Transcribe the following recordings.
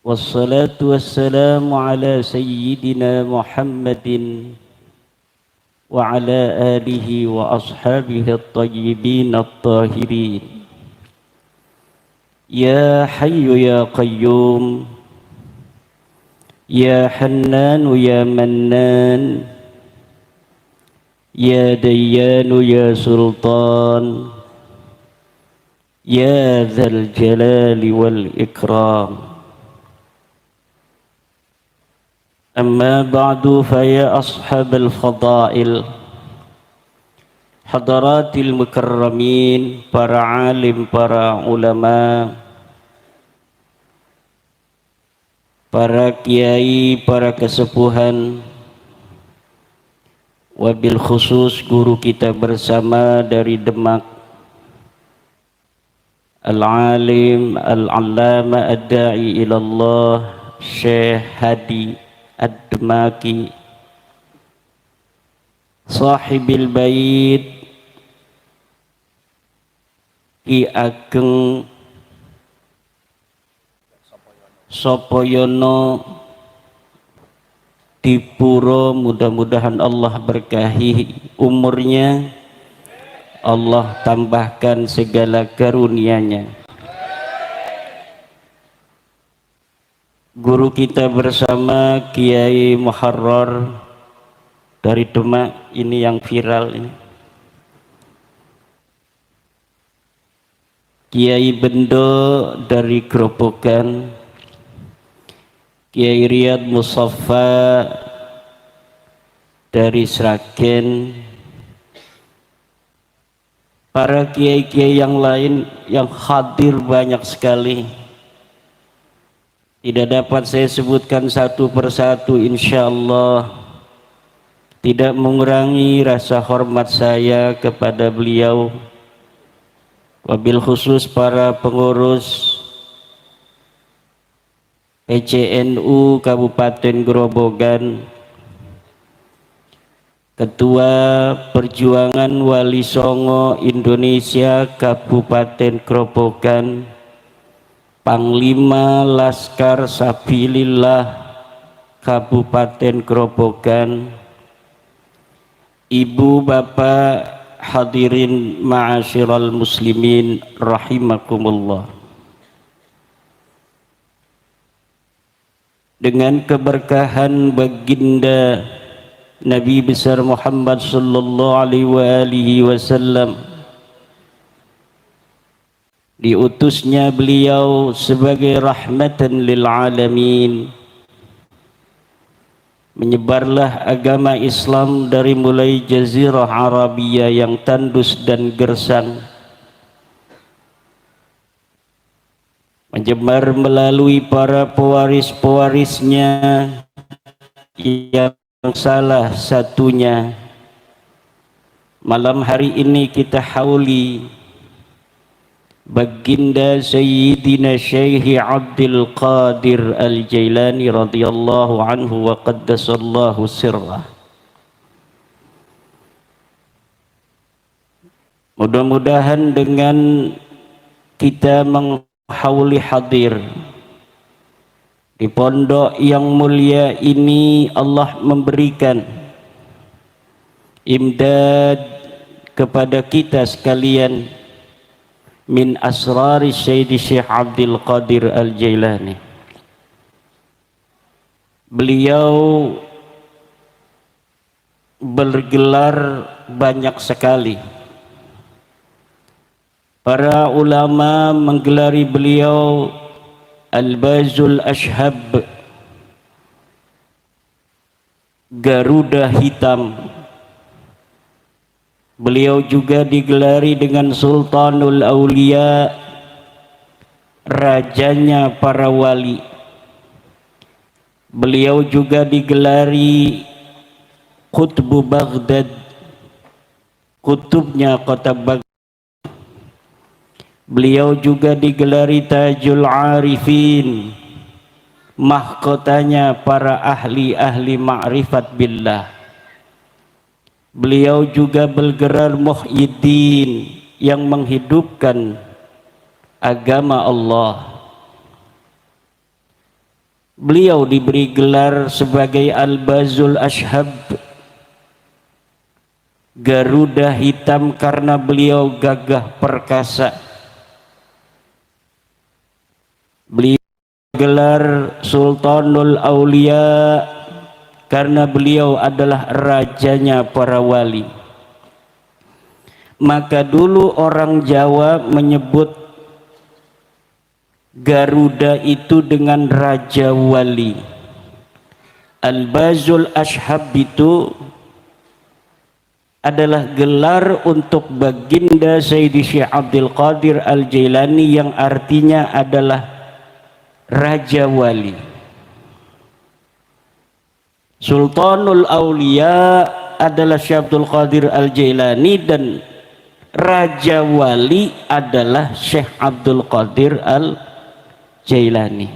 والصلاة والسلام على سيدنا محمد وعلى آله وأصحابه الطيبين الطاهرين. يا حي يا قيوم يا حنان يا منان يا ديان يا سلطان يا ذا الجلال والإكرام. أما بعد فيا أصحاب الفضائل Hadaratil mukarramin, para alim, para ulama, para kiai, para kesepuhan, wabil khusus guru kita bersama dari Demak, Al-Alim, Al-Allama, Ad-Da'i ilallah, Syekh Hadi Ad-Demaki, Sahibil Bait, Ki Ageng Sopoyono Dipuro, mudah-mudahan Allah berkahi umurnya, Allah tambahkan segala karunia-Nya. Guru kita bersama Kiai Muharrar dari Demak, ini yang viral ini. Kiai Bendo dari Grobogan, Kiai Riyad Musaffa dari Sragen, para kiai-kiai yang lain yang hadir banyak sekali. Tidak dapat saya sebutkan satu persatu, insyaallah tidak mengurangi rasa hormat saya kepada beliau. Wabil khusus para pengurus PCNU Kabupaten Grobogan, Ketua Perjuangan Wali Songo Indonesia Kabupaten Grobogan, Panglima Laskar Sabilillah Kabupaten Grobogan, Ibu Bapak hadirin ma'asyiral muslimin rahimakumullah. Dengan keberkahan baginda Nabi besar Muhammad sallallahu alaihi wasallam, diutusnya beliau sebagai rahmatan lil alamin, menyebarlah agama Islam dari mulai Jazirah Arabia yang tandus dan gersang, menyebar melalui para pewaris-pewarisnya yang salah satunya malam hari ini kita hauli Baginda Sayyidina Syekh Abdul Qadir Al-Jailani radhiyallahu anhu wa qaddasallahu sirrah. Mudah-mudahan dengan kita menghauli hadir di pondok yang mulia ini, Allah memberikan imdad kepada kita sekalian min asrari Sayyidi Syekh Abdul Qadir Al-Jailani. Beliau bergelar banyak sekali. Para ulama menggelari beliau Al-Bazul Ashhab, Garuda Hitam. Beliau juga digelari dengan Sultanul Aulia, rajanya para wali. Beliau juga digelari Qutbu Baghdad, kutubnya kota Baghdad. Beliau juga digelari Tajul Arifin, mahkotanya para ahli-ahli ma'rifat billah. Beliau juga bergelar Muhyiddin, yang menghidupkan agama Allah. Beliau diberi gelar sebagai Al-Bazul Ashhab, Garuda hitam, karena beliau gagah perkasa. Beliau gelar Sultanul Aulia karena beliau adalah rajanya para wali. Maka dulu orang Jawa menyebut Garuda itu dengan raja wali. Al-Bazul Ashhab itu adalah gelar untuk baginda Sayyidi Syekh Abdul Qadir Al-Jailani yang artinya adalah raja wali. Sultanul Aulia adalah Syekh Abdul Qadir Al-Jailani dan raja wali adalah Syekh Abdul Qadir Al-Jailani.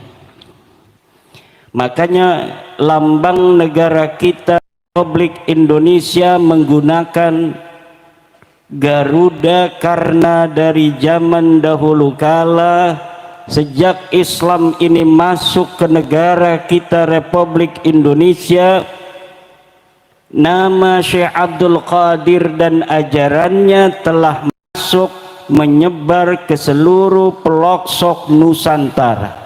Makanya lambang negara kita Republik Indonesia menggunakan Garuda karena dari zaman dahulu kala, sejak Islam ini masuk ke negara kita Republik Indonesia, nama Syekh Abdul Qadir dan ajarannya telah masuk menyebar ke seluruh pelosok Nusantara.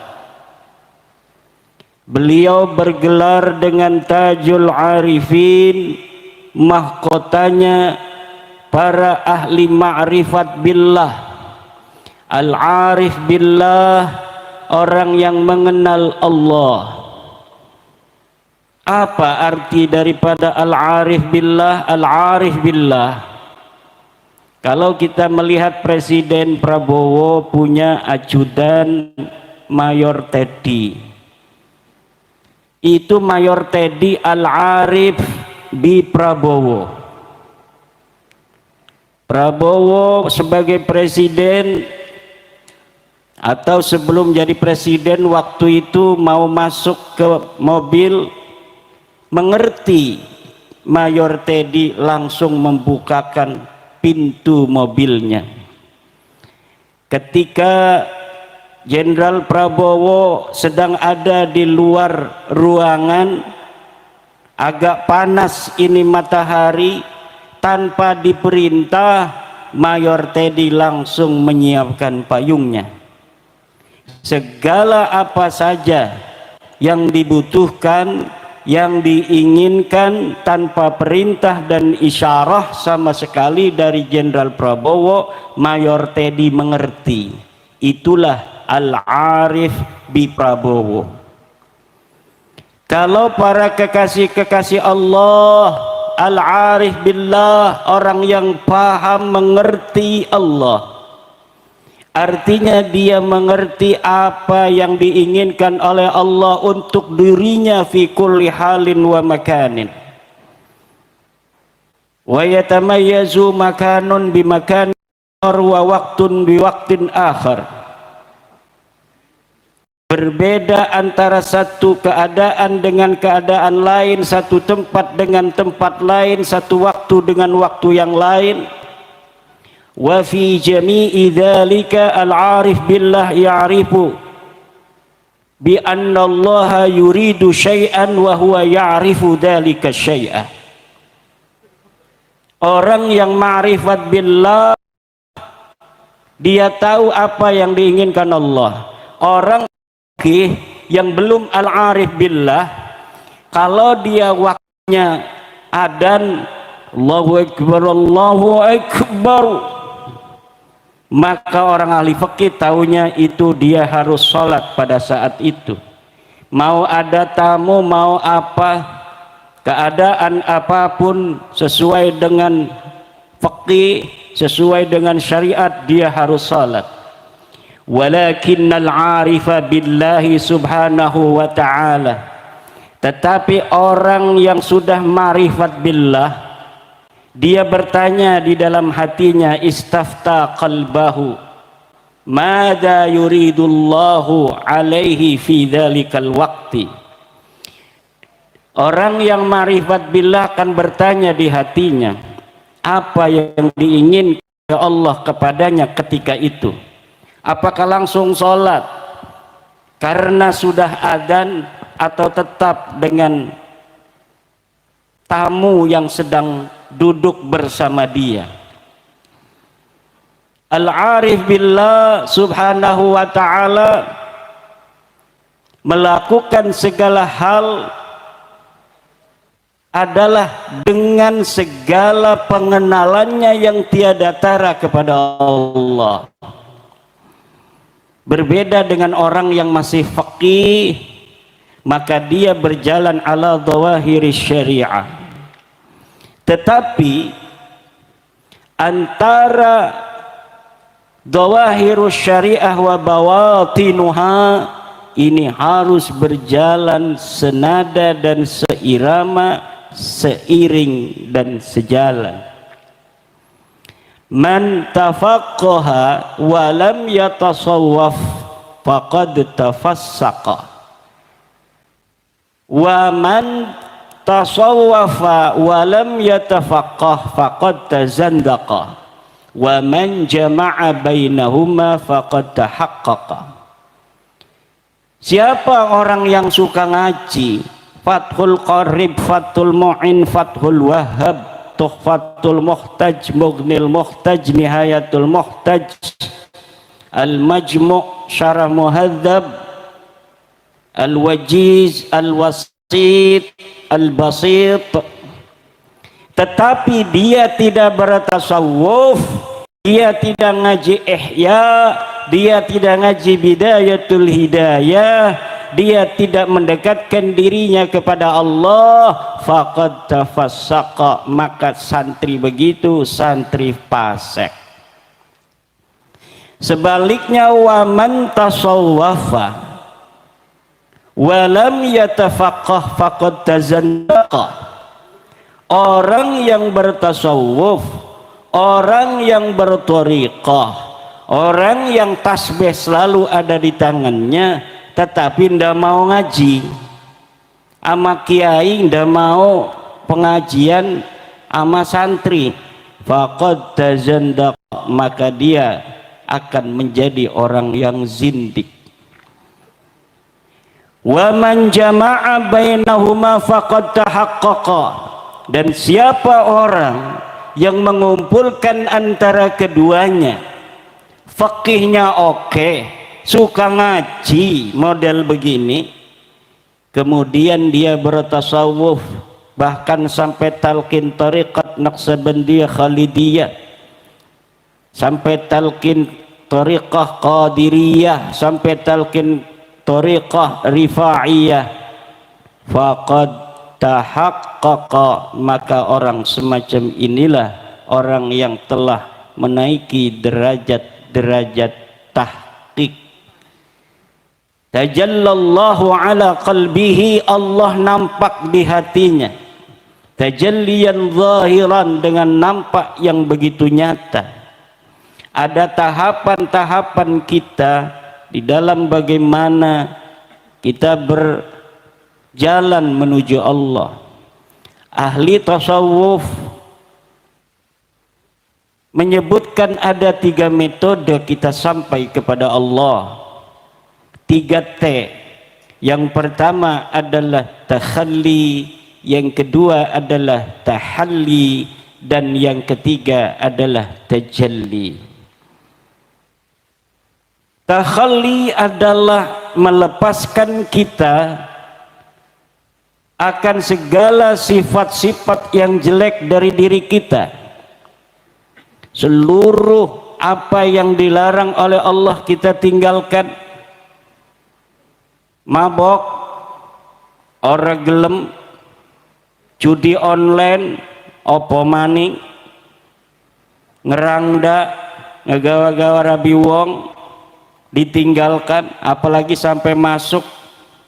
Beliau bergelar dengan Tajul Arifin, mahkotanya para ahli ma'rifat billah. Al-arif billah, orang yang mengenal Allah. Apa arti daripada al-arif billah? Al-arif billah, kalau kita melihat Presiden Prabowo punya ajudan Mayor Teddy, itu Mayor Teddy Al-Arif di Prabowo. Prabowo sebagai presiden atau sebelum jadi presiden waktu itu mau masuk ke mobil, mengerti Mayor Teddy langsung membukakan pintu mobilnya. Ketika Jenderal Prabowo sedang ada di luar ruangan, agak panas ini matahari, tanpa diperintah Mayor Teddy langsung menyiapkan payungnya. Segala apa saja yang dibutuhkan, yang diinginkan tanpa perintah dan isyarah sama sekali dari Jenderal Prabowo, Mayor Teddy mengerti. Itulah Al-Arif bi Prabowo. Kalau para kekasih-kekasih Allah, Al-Arif billah, orang yang paham mengerti Allah, artinya dia mengerti apa yang diinginkan oleh Allah untuk dirinya fi kulli halin wa makanin. Wa yatamayyazu makanun bi makan wa waktun bi waktin akhar. Berbeda antara satu keadaan dengan keadaan lain, satu tempat dengan tempat lain, satu waktu dengan waktu yang lain. Wa fi jami'i dzalika al-arif billah ya'rifu bi anna Allah yuridu syai'an wa huwa ya'rifu dzalika syai'a. Orang yang ma'rifat billah, dia tahu apa yang diinginkan Allah. Orang yang belum al-arif billah, kalau dia waktunya adzan Allahu Akbar, maka orang ahli fikih tahunya itu dia harus sholat pada saat itu. Mau ada tamu, mau apa, keadaan apapun, sesuai dengan fikih, sesuai dengan syariat, dia harus sholat. Walakinnal arifa billahi subhanahu wa ta'ala, tetapi orang yang sudah ma'rifat billah, dia bertanya di dalam hatinya, istafta qalbahu mada yuridullahu alaihi fi dhalikal waqti. Orang yang ma'rifat billah akan bertanya di hatinya, apa yang diinginkan Allah kepadanya ketika itu. Apakah langsung sholat karena sudah adzan, atau tetap dengan tamu yang sedang duduk bersama dia. Al-arif billah subhanahu wa ta'ala melakukan segala hal adalah dengan segala pengenalannya yang tiada tara kepada Allah. Berbeda dengan orang yang masih faqih, maka dia berjalan ala dhawahiri syariah. Tetapi antara dhawahiru syariah wa bawatinuha ini harus berjalan senada dan seirama, seiring dan sejalan. Man tafaqqaha wa lam yatasawwaf faqad tafassaqa wa man tasawwafa wa lam yatafaqqah faqad tazandaqa wa man jama'a bainahuma faqad tahaqqaqa. Siapa orang yang suka ngaji, Fathul Qarib, Fathul Mu'in, Fathul Wahhab, Tuhfatul Muhtaj, Mughnil Muhtaj, Nihayatul Muhtaj, Al-Majmu', Syarah Muhadzab, Al-Wajiz, Al-Wasit, Al-Basit, tetapi dia tidak bertasawuf, dia tidak ngaji Ihya, dia tidak ngaji Bidayatul Hidayah, dia tidak mendekatkan dirinya kepada Allah, faqad tafassaqa, maka santri begitu santri fasik. Sebaliknya, wa man tasawwafa wa lam yatafaqqah faqad tazandaqa. Orang yang bertasawuf, orang yang berthariqah, orang yang tasbih selalu ada di tangannya, tetapi ndak mau ngaji ama kiai, ndak mau pengajian ama santri, faqad tazandaq, maka dia akan menjadi orang yang zindik. Wa man jama'a bainahuma faqad tahaqqaqa, dan siapa orang yang mengumpulkan antara keduanya, fakihnya oke, suka ngaji model begini, kemudian dia bertasawuf, bahkan sampai talqin tariqat Naqsabandiyah Khalidiyah, sampai talqin tariqah Qadiriyah, sampai talqin tariqah Rifa'iyah, faqad tahaqqaqa, maka orang semacam inilah orang yang telah menaiki derajat-derajat tahqiq. Tajallallahu ala qalbihi, Allah nampak di hatinya, tajalliyan zahiran, dengan nampak yang begitu nyata. Ada tahapan-tahapan kita di dalam bagaimana kita berjalan menuju Allah. Ahli tasawuf menyebutkan ada 3 metode kita sampai kepada Allah, 3 T. Yang pertama adalah takhalli, yang kedua adalah tahalli, dan yang ketiga adalah tajalli. Takhalli adalah melepaskan kita akan segala sifat-sifat yang jelek dari diri kita. Seluruh apa yang dilarang oleh Allah kita tinggalkan. Mabok, ora gelem, judi online, opo maning, ngerangda, ngegawa-gawa rabi wong, ditinggalkan, apalagi sampai masuk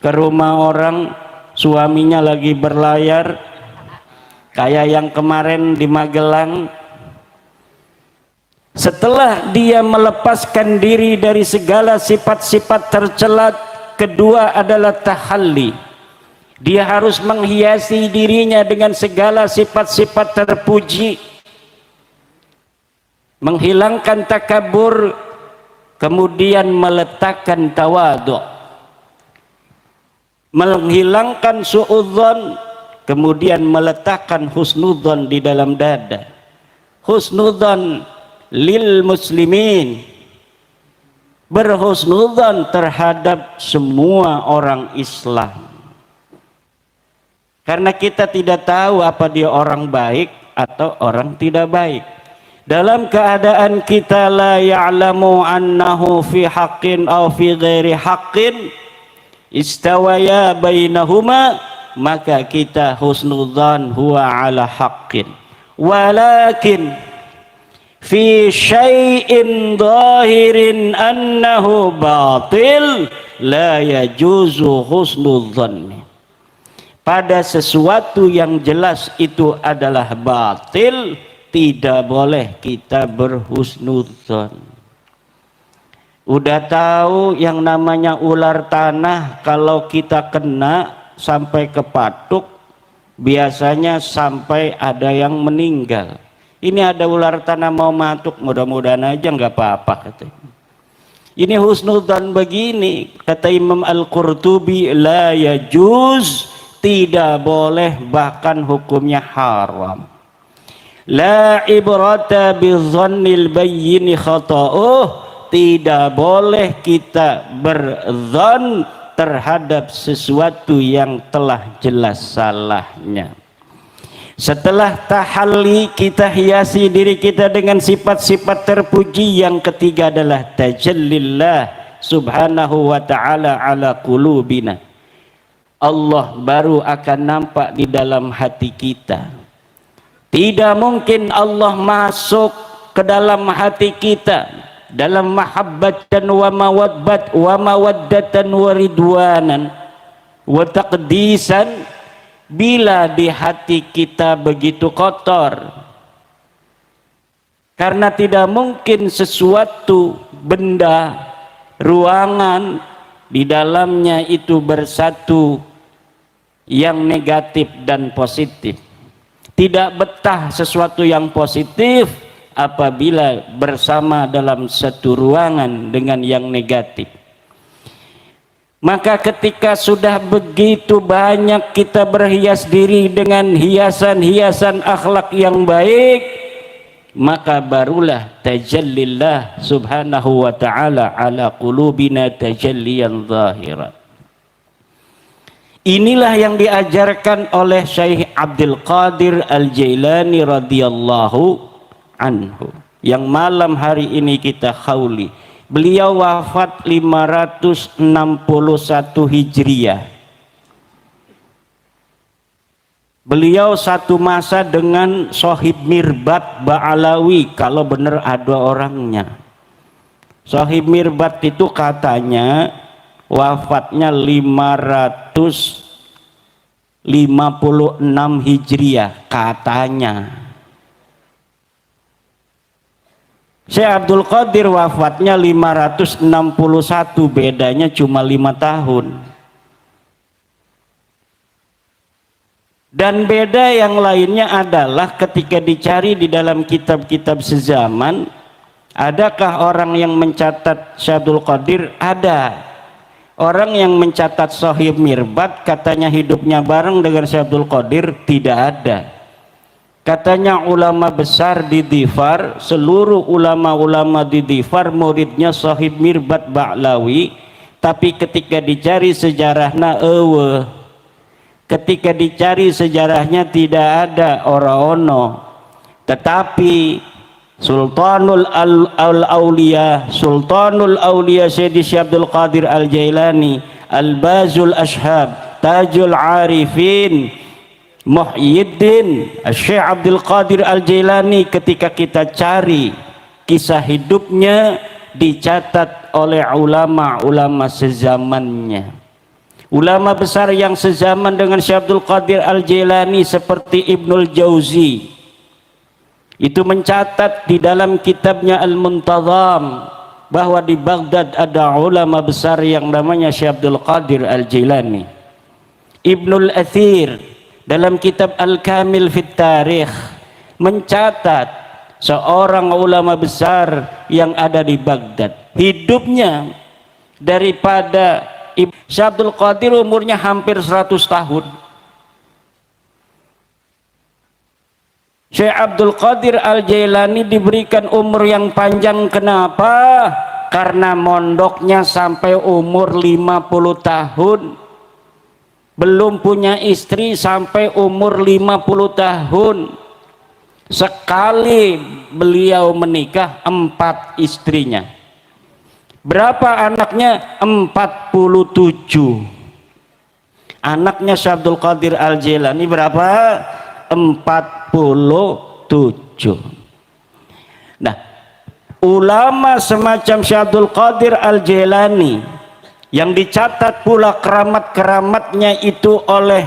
ke rumah orang, suaminya lagi berlayar, kayak yang kemarin di Magelang. Setelah dia melepaskan diri dari segala sifat-sifat tercela, kedua adalah tahalli. Dia harus menghiasi dirinya dengan segala sifat-sifat terpuji, menghilangkan takabur, kemudian meletakkan tawadhu. menghilangkan suudzon, kemudian meletakkan husnudzon di dalam dada. Husnudzon lil muslimin, berhusnudzon terhadap semua orang Islam, karena kita tidak tahu apa dia orang baik atau orang tidak baik. Dalam keadaan kita la ya'lamu annahu fi haqqin aw fi ghairi haqqin istawaya bainahuma, maka kita husnudzan huwa ala haqqin, walakin fi syai'in zahirin annahu batil la yajuzu husnudzan. Pada sesuatu yang jelas itu adalah batil, tidak boleh kita berhusnudzan. Udah tahu yang namanya ular tanah, kalau kita kena sampai ke patuk, biasanya sampai ada yang meninggal. Ini ada ular tanah mau matuk, mudah-mudahan aja nggak apa-apa katanya. Ini husnudzan begini, kata Imam Al-Qurtubi, la yajuz, tidak boleh, bahkan hukumnya haram. La ibrata bidzannil bayyin khata'uh, tidak boleh kita berzon terhadap sesuatu yang telah jelas salahnya. Setelah tahalli, kita hiasi diri kita dengan sifat-sifat terpuji. Yang ketiga adalah tajallillah subhanahu wa ta'ala ala qulubina. Allah baru akan nampak di dalam hati kita. Tidak mungkin Allah masuk ke dalam hati kita dalam mahabbatan wa mawaddatan wa ridwanan wa taqdisan bila di hati kita begitu kotor. Karena tidak mungkin sesuatu benda, ruangan di dalamnya itu bersatu yang negatif dan positif. Tidak betah sesuatu yang positif apabila bersama dalam satu ruangan dengan yang negatif. Maka ketika sudah begitu banyak kita berhias diri dengan hiasan-hiasan akhlak yang baik, maka barulah tajallillah subhanahu wa ta'ala ala qulubina tajalliyan zahiran. Inilah yang diajarkan oleh Syekh Abdul Qadir Al-Jailani radhiyallahu anhu, yang malam hari ini kita khauli. Beliau wafat 561 Hijriah. Beliau satu masa dengan Sohib Mirbat Ba'alawi, kalau benar ada orangnya. Sohib Mirbat itu katanya wafatnya 556 Hijriah katanya. Syekh Abdul Qadir wafatnya 561, bedanya cuma 5 tahun. Dan beda yang lainnya adalah ketika dicari di dalam kitab-kitab sezaman, adakah orang yang mencatat Syekh Abdul Qadir? Ada. Orang yang mencatat Sohib Mirbat katanya hidupnya bareng dengan Syekh Abdul Qadir, tidak ada. Katanya ulama besar di Dhifar, seluruh ulama-ulama di Dhifar muridnya Sohib Mirbat Ba'lawi, tapi ketika dicari sejarahnya ketika dicari sejarahnya tidak ada ora-ono. Tetapi Sultanul Auliya Sayyidi Syekh Abdul Qadir Al-Jailani, Al-Bazul Ashhab, Tajul Arifin, Muhyiddin Syekh Abdul Qadir Al-Jailani, ketika kita cari kisah hidupnya dicatat oleh ulama-ulama sezamannya. Ulama besar yang sezaman dengan Syekh Abdul Qadir Al-Jailani seperti Ibnul Jauzi itu mencatat di dalam kitabnya Al-Muntazam bahwa di Baghdad ada ulama besar yang namanya Syekh Abdul Qadir Al-Jailani. Ibnul Athir dalam kitab Al-Kamil Fit Tarikh mencatat seorang ulama besar yang ada di Baghdad. Hidupnya daripada Syekh Abdul Qadir umurnya hampir 100 tahun. Syekh Abdul Qadir Al-Jailani diberikan umur yang panjang, kenapa? Karena mondoknya sampai umur 50 tahun. Belum punya istri sampai umur 50 tahun. Sekali beliau menikah 4 istrinya. Berapa anaknya? 47. Anaknya Syekh Abdul Qadir Al-Jailani berapa? 47. Nah, ulama semacam Syekh Abdul Qadir Al-Jailani yang dicatat pula keramat-keramatnya itu oleh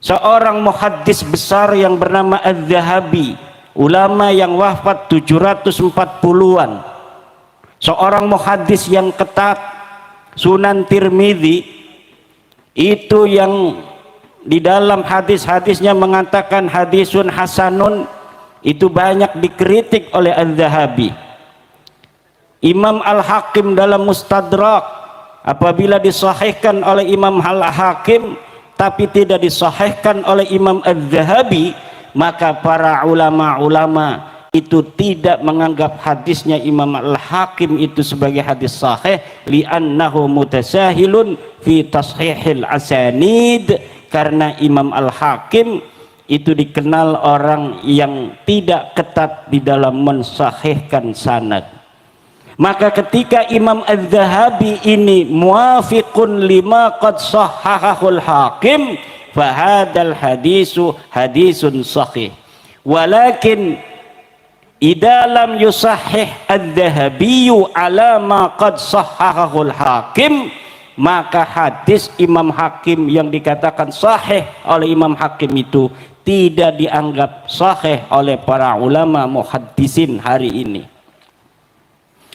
seorang muhaddis besar yang bernama Az-Zahabi, ulama yang wafat 740-an, seorang muhaddis yang ketat. Sunan Tirmidzi itu yang di dalam hadis-hadisnya mengatakan hadisun hasanun, itu banyak dikritik oleh Az-Zahabi. Imam Al-Hakim dalam Mustadrak, apabila disahihkan oleh Imam Al-Hakim tapi tidak disahihkan oleh Imam Az-Zahabi, maka para ulama-ulama itu tidak menganggap hadisnya Imam Al-Hakim itu sebagai hadis sahih, li'annahu mutasahilun fi tashihil asanid, karena Imam Al-Hakim itu dikenal orang yang tidak ketat di dalam mensahihkan sanad. Maka ketika Imam Az-Zahabi ini muafiqun lima qad sahhahul Hakim, fahadal hadisu hadisun sahih. Walakin idza lam yusahhih Az-Zahabiyyu ala ma qad sahhahul Hakim, maka hadis Imam Hakim yang dikatakan sahih oleh Imam Hakim itu tidak dianggap sahih oleh para ulama muhaddisin hari ini.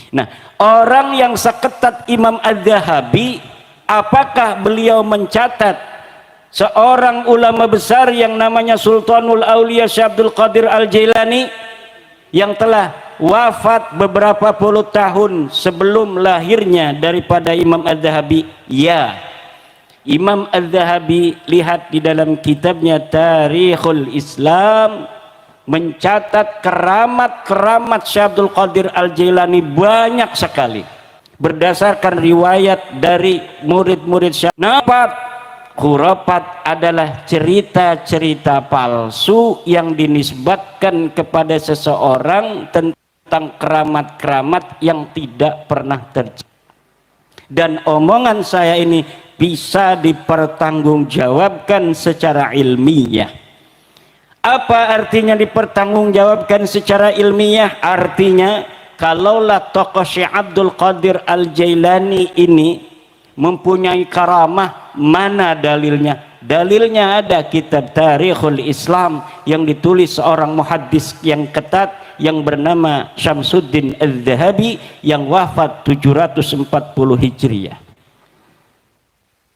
Nah, orang yang seketat Imam Az-Zahabi, apakah beliau mencatat seorang ulama besar yang namanya Sultanul Auliya Syekh Abdul Qadir Al-Jailani yang telah wafat beberapa puluh tahun sebelum lahirnya daripada Imam Az-Zahabi? Ya, Imam Az-Zahabi lihat di dalam kitabnya Tarikhul Islam, mencatat keramat-keramat Syekh Abdul Qadir Al-Jailani banyak sekali berdasarkan riwayat dari murid-murid Syekh. Khurafat adalah cerita-cerita palsu yang dinisbatkan kepada seseorang tentang keramat-keramat yang tidak pernah terjadi. Dan omongan saya ini bisa dipertanggungjawabkan secara ilmiah. Apa artinya dipertanggungjawabkan secara ilmiah? Artinya kalaulah tokoh Syekh Abdul Qadir Al-Jailani ini mempunyai karamah, mana dalilnya? Dalilnya ada kitab Tarikhul Islam yang ditulis seorang muhaddis yang ketat yang bernama Syamsuddin Az-Zahabi yang wafat 740 Hijriah.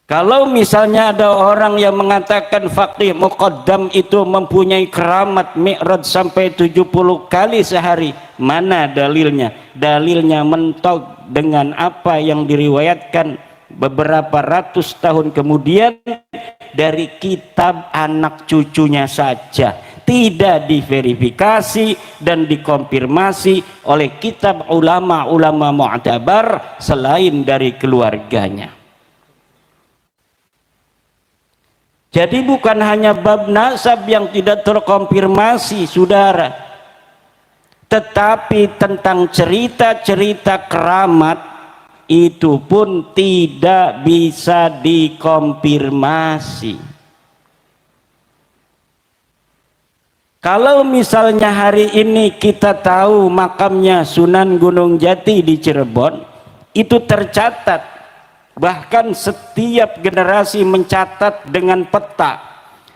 Kalau misalnya ada orang yang mengatakan faqih muqaddam itu mempunyai keramat mi'raj sampai 70 kali sehari, mana dalilnya? Dalilnya mentok dengan apa yang diriwayatkan beberapa ratus tahun kemudian dari kitab anak cucunya saja, tidak diverifikasi dan dikonfirmasi oleh kitab ulama-ulama mu'tabar selain dari keluarganya. Jadi bukan hanya bab nasab yang tidak terkonfirmasi, saudara, tetapi tentang cerita-cerita keramat itu pun tidak bisa dikonfirmasi. Kalau misalnya hari ini kita tahu makamnya Sunan Gunung Jati di Cirebon, itu tercatat, bahkan setiap generasi mencatat dengan peta.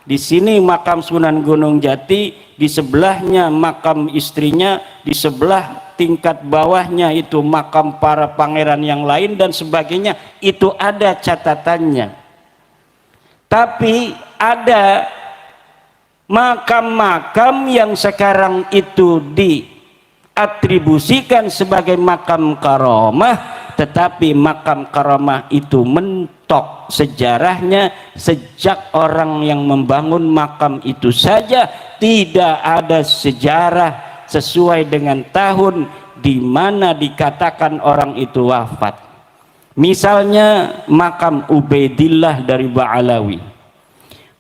Di sini makam Sunan Gunung Jati, di sebelahnya makam istrinya, di sebelah tingkat bawahnya itu makam para pangeran yang lain dan sebagainya, itu ada catatannya. Tapi ada makam-makam yang sekarang itu diatribusikan sebagai makam karamah, tetapi makam karamah itu mentok sejarahnya sejak orang yang membangun makam itu saja tidak ada sejarah sesuai dengan tahun di mana dikatakan orang itu wafat. Misalnya makam Ubaidillah dari Ba'alawi.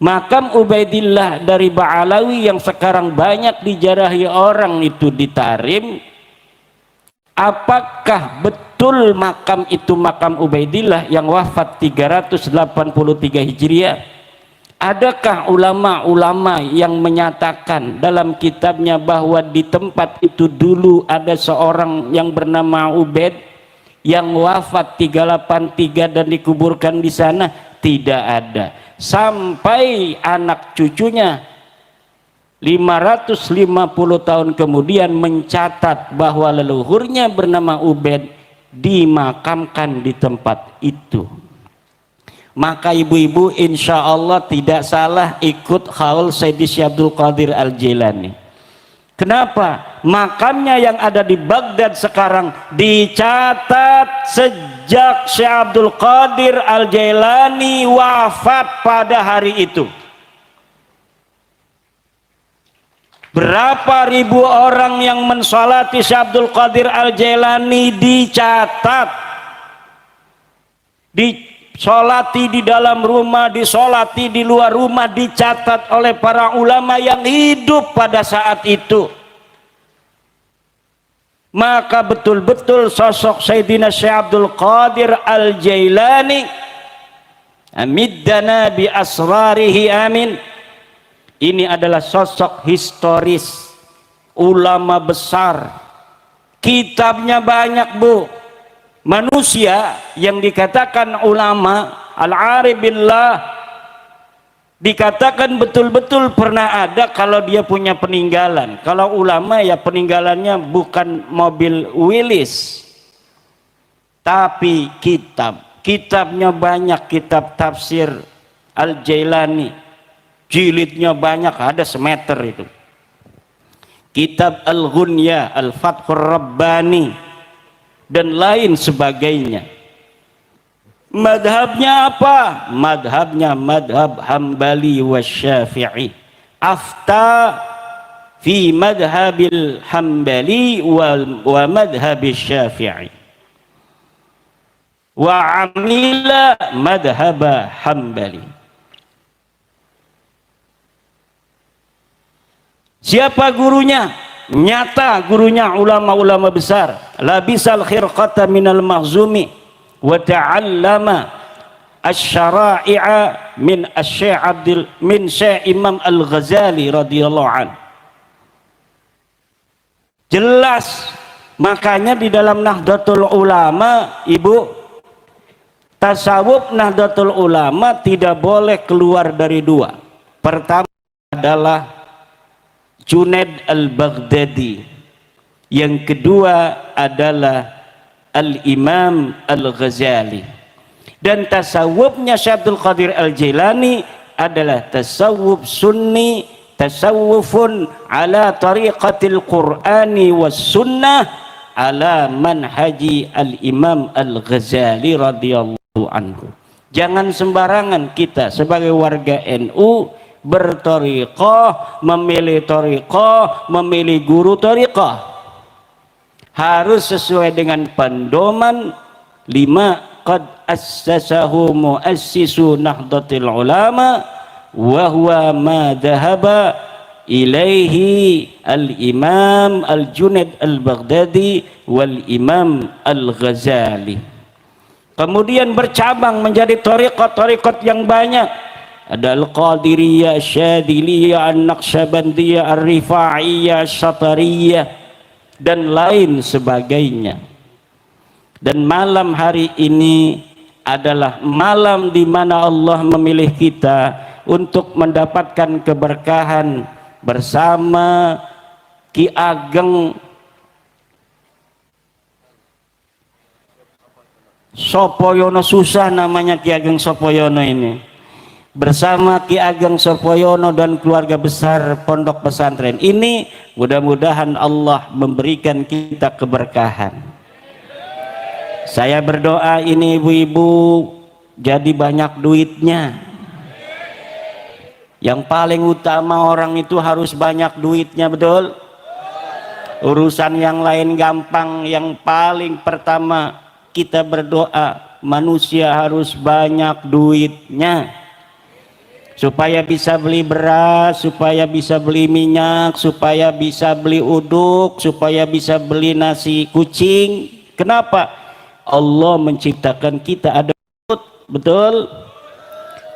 Makam Ubaidillah dari Ba'alawi yang sekarang banyak dijarahi orang itu di Tarim, apakah betul makam itu makam Ubaidillah yang wafat 383 Hijriah? Adakah ulama-ulama yang menyatakan dalam kitabnya bahwa di tempat itu dulu ada seorang yang bernama Ubaid yang wafat 383 dan dikuburkan di sana? Tidak ada. Sampai anak cucunya 550 tahun kemudian mencatat bahwa leluhurnya bernama Ubaid dimakamkan di tempat itu. Maka ibu-ibu insya Allah tidak salah ikut haul Sayyidi Syekh Abdul Qadir Al-Jailani. Kenapa? Makamnya yang ada di Baghdad sekarang dicatat sejak Syekh Abdul Qadir Al-Jailani wafat pada hari itu. Berapa ribu orang yang mensolati Syekh Abdul Qadir Al-Jailani dicatat, disolati di dalam rumah, disolati di luar rumah, dicatat oleh para ulama yang hidup pada saat itu. Maka betul-betul sosok Sayyidina Syekh Abdul Qadir Al-Jailani, amiddana bi asrarihi amin, ini adalah sosok historis, ulama besar, kitabnya banyak bu. Manusia yang dikatakan ulama al-arif billah dikatakan betul-betul pernah ada kalau dia punya peninggalan. Kalau ulama ya peninggalannya bukan mobil Willys tapi kitabnya banyak. Kitab tafsir Al-Jailani jilidnya banyak, ada semeter itu. Kitab Al-Ghunya, Al-Fathur Rabbani dan lain sebagainya. Madhabnya apa? Madhabnya madhab Hambali wa Syafi'i. Afta fi madhabil Hambali wa madhabil Syafi'i wa amila madhab Hambali. Siapa gurunya? Nyata gurunya ulama-ulama besar. Labisal khirqata minal makhzumi wa ta'allama asy-syara'i'a min Syekh Imam Al-Ghazali radhiyallahu an. Jelas, makanya di dalam Nahdlatul Ulama, ibu, tasawuf Nahdlatul Ulama tidak boleh keluar dari dua. Pertama adalah Junaid Al-Baghdadi, yang kedua adalah Al-Imam Al-Ghazali. Dan tasawufnya Syekh Abdul Qadir Al-Jailani adalah tasawuf sunni, tasawufun ala tariqatil Qur'ani was sunnah ala manhaji Al-Imam Al-Ghazali radhiyallahu anhu. Jangan sembarangan kita sebagai warga NU berthariqah, memilih thariqah, memilih guru thariqah. Harus sesuai dengan pedoman 5 qad assasahu muassisu Nahdlatul Ulama wa huwa ma dhahaba ilaihi al-Imam Al-Junaid Al-Baghdadi wal Imam Al-Ghazali. Kemudian bercabang menjadi thariqat-thariqat yang banyak. Ada Al-Qadiriyah, Syadiliyah, An-Naqsyabandiyah, Ar-Rifa'iyah, Syatariyah dan lain sebagainya. Dan malam hari ini adalah malam di mana Allah memilih kita untuk mendapatkan keberkahan bersama Ki Ageng Sopoyono. Susah namanya Ki Ageng Sopoyono ini. Bersama Ki Ageng Sopoyono dan keluarga besar pondok pesantren ini, mudah-mudahan Allah memberikan kita keberkahan. Saya berdoa ini ibu-ibu jadi banyak duitnya. Yang paling utama orang itu harus banyak duitnya, betul? Urusan yang lain gampang. Yang paling pertama kita berdoa, manusia harus banyak duitnya, supaya bisa beli beras, supaya bisa beli minyak, supaya bisa beli uduk, supaya bisa beli nasi kucing. Kenapa? Allah menciptakan kita ada duit, betul?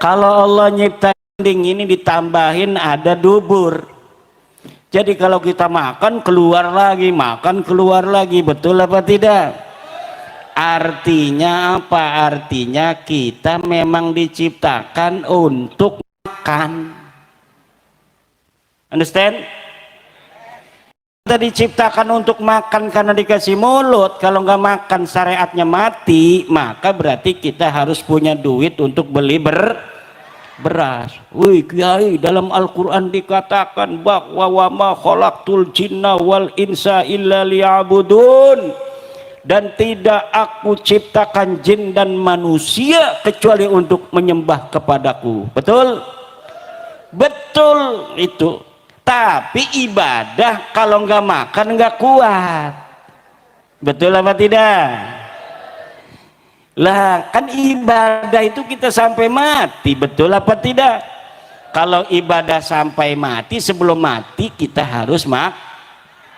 Kalau Allah nyiptain ini ditambahin ada dubur. Jadi kalau kita makan keluar lagi, betul apa tidak? Artinya apa? Artinya kita memang diciptakan untuk makan. Understand? Kita diciptakan untuk makan karena dikasih mulut. Kalau nggak makan syariatnya mati, maka berarti kita harus punya duit untuk beli beras. Wih kiai, dalam Al-Quran dikatakan bahwa wa ma khalaqtul jinna wal insa illa liya'budun, dan tidak aku ciptakan jin dan manusia kecuali untuk menyembah kepadaku. Betul? Betul itu. Tapi ibadah kalau nggak makan nggak kuat. Betul apa tidak? Lah kan ibadah itu kita sampai mati. Betul apa tidak? Kalau ibadah sampai mati, sebelum mati kita harus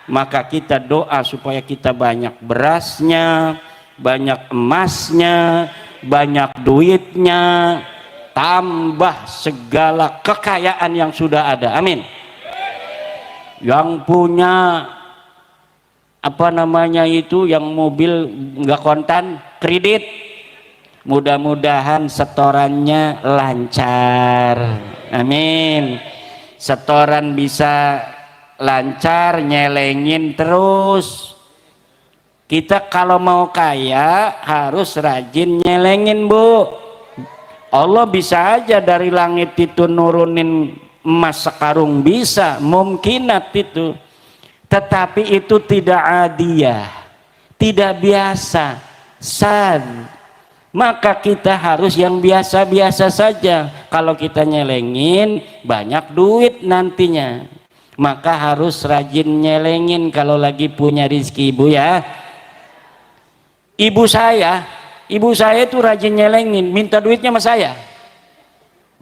maka kita doa supaya kita banyak berasnya, banyak emasnya, banyak duitnya, tambah segala kekayaan yang sudah ada. Amin. Yang punya apa namanya itu, yang mobil nggak kontan, kredit, mudah-mudahan setorannya lancar. Amin. Setoran bisa lancar, nyelengin terus. Kita kalau mau kaya harus rajin nyelengin, Bu. Allah bisa aja dari langit itu nurunin emas sekarung, bisa, mungkinat itu, tetapi itu tidak adiyah, tidak biasa, sad. Maka kita harus yang biasa-biasa saja. Kalau kita nyelengin banyak duit nantinya, maka harus rajin nyelengin kalau lagi punya rezeki, Ibu ya. Ibu saya itu rajin nyelengin, minta duitnya sama saya.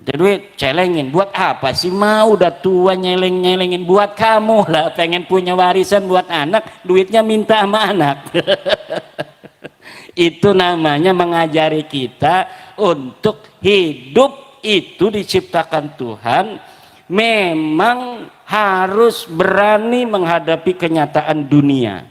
Duit celengin, buat apa sih? Mau udah tua nyelengin, buat kamu lah, pengen punya warisan buat anak, duitnya minta sama anak. Itu namanya mengajari kita untuk hidup itu diciptakan Tuhan, memang harus berani menghadapi kenyataan dunia,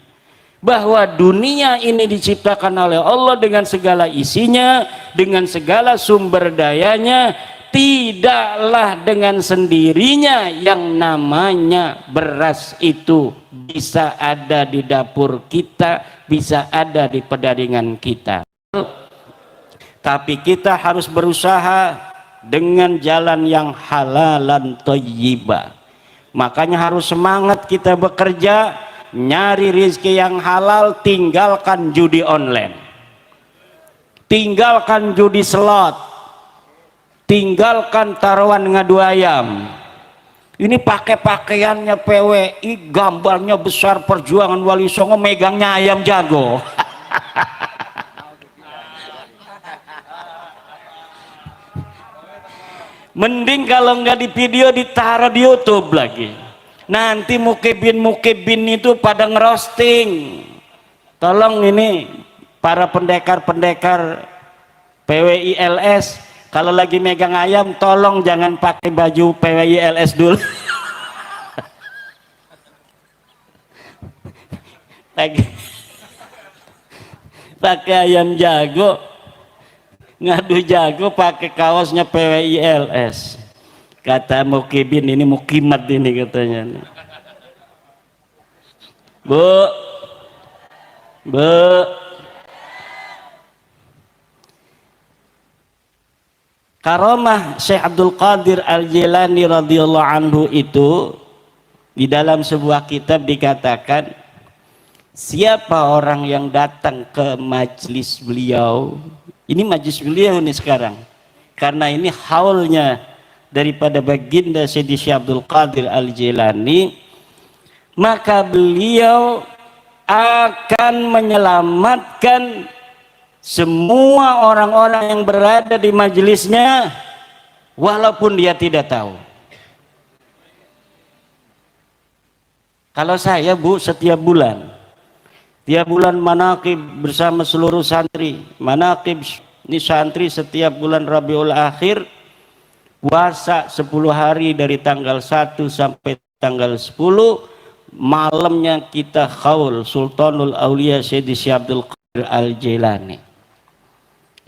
bahwa dunia ini diciptakan oleh Allah dengan segala isinya, dengan segala sumber dayanya. Tidaklah dengan sendirinya yang namanya beras itu bisa ada di dapur kita, bisa ada di pedaringan kita. Tapi kita harus berusaha dengan jalan yang halalan thayyibah. Makanya harus semangat kita bekerja, nyari rezeki yang halal, tinggalkan judi online, tinggalkan judi slot, tinggalkan taruhan ngadu ayam. Ini pakai pakaiannya PWI, gambarnya besar, perjuangan Wali Songo, megangnya ayam jago. Mending kalau nggak di video ditaruh di YouTube lagi. Nanti mukibin itu pada ngerosting. Tolong ini para pendekar-pendekar PWI LS, kalau lagi megang ayam tolong jangan pakai baju PWI LS dulu. Pakai ayam jago, ngadu jago, pakai kaosnya PWI LS. Kata mukibin, ini mukimat ini katanya. Bu, Karomah Syekh Abdul Qadir Al-Jilani radhiyallahu anhu itu di dalam sebuah kitab dikatakan, Siapa orang yang datang ke majelis beliau? Ini majelis beliau nih sekarang. Karena ini haulnya daripada baginda Sayyidi Syekh Abdul Qadir Al-Jilani, maka beliau akan menyelamatkan semua orang-orang yang berada di majelisnya walaupun dia tidak tahu. Kalau saya Bu, setiap bulan manaqib bersama seluruh santri, manaqib ini santri setiap bulan Rabiul Akhir puasa 10 hari dari tanggal 1 sampai tanggal 10, malamnya kita khaul Sultanul Aulia Sayyidi Syekh Abdul Qadir Al-Jilani.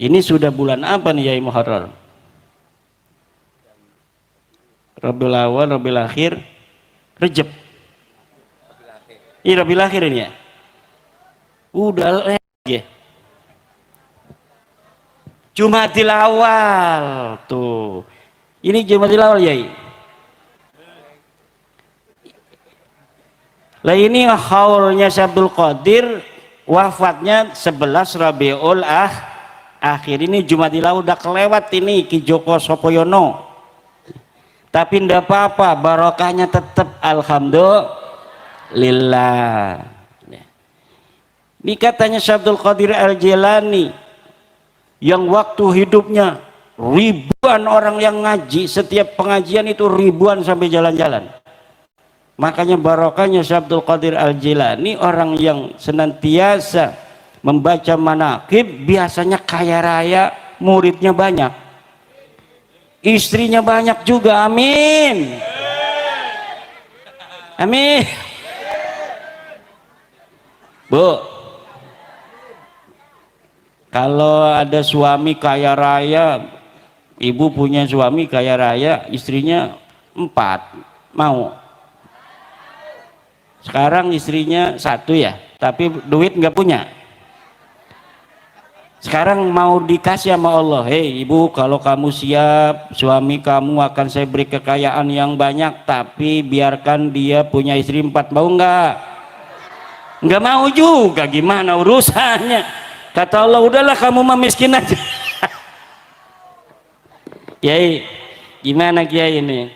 Ini sudah bulan apa nih Yai Muharrar? Rabiul Awal, Rabiul Akhir, Rejab. Ini Rabiul Akhir ini ya? Udah ya. Jumatil Awal tuh. Ini Jumatil Awal Yai. Lah ini haulnya Syekh Abdul Qadir, wafatnya 11 Rabiul Akhir. Ini Jumatil Awal udah kelewat ini Ki Joko Sopoyono. Tapi ndak apa-apa, barokahnya tetap alhamdulillah. Ini katanya Syekh Abdul Qadir Al-Jilani yang waktu hidupnya ribuan orang yang ngaji, setiap pengajian itu ribuan sampai jalan-jalan. Makanya barokahnya Syekh Abdul Qadir Al-Jilani orang yang senantiasa membaca manaqib, biasanya kaya raya, muridnya banyak, istrinya banyak juga. Amin, amin. Bu, kalau ada suami kaya raya, ibu punya suami kaya raya, istrinya 4, mau? Sekarang istrinya 1 ya, tapi duit nggak punya. Sekarang mau dikasih sama Allah, hei ibu, kalau kamu siap, suami kamu akan saya beri kekayaan yang banyak, tapi biarkan dia punya istri 4, mau nggak? Nggak mau juga, gimana urusannya? Kata Allah, udahlah kamu miskin aja. Kiai, gimana Kiai ini?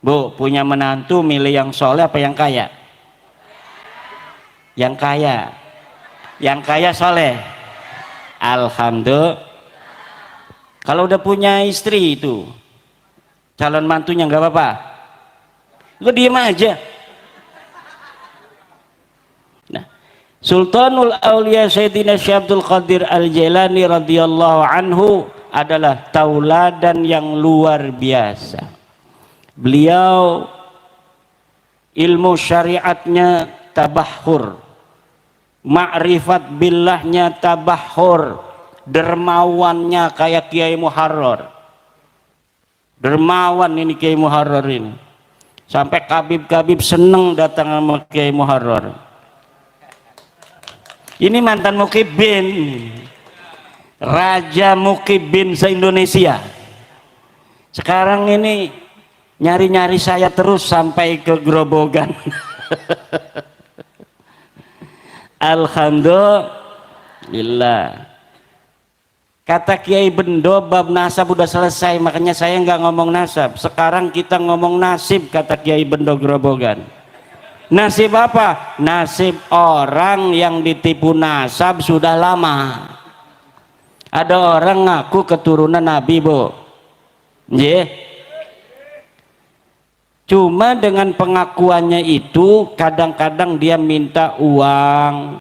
Bu, punya menantu milih yang soleh apa yang kaya? Yang kaya. Yang kaya soleh. Alhamdulillah. Kalau udah punya istri itu, calon mantunya nggak apa-apa, lu diem aja. Nah, Sultanul Aulia Sayyidina Syekh Abdul Qadir Al-Jilani radhiyallahu anhu adalah tauladan yang luar biasa. Beliau ilmu syariatnya tabahur, ma'rifat billahnya tabahur, dermawannya kayak Kiai Muharrar. Dermawan ini Kiai Muharrar ini, sampai kabib-kabib seneng datang sama Kiai Muharrar. Ini mantan mukibin, raja mukibin se-Indonesia. Sekarang ini nyari-nyari saya terus sampai ke Grobogan. Alhamdulillah. Kata Kiai Bendo, bab nasab udah selesai, makanya saya nggak ngomong nasab. Sekarang kita ngomong nasib, kata Kiai Bendo Grobogan. Nasib apa? Nasib orang yang ditipu nasab sudah lama. Ada orang ngaku keturunan Nabi, Bu. Yeah. Cuma dengan pengakuannya itu kadang-kadang dia minta uang,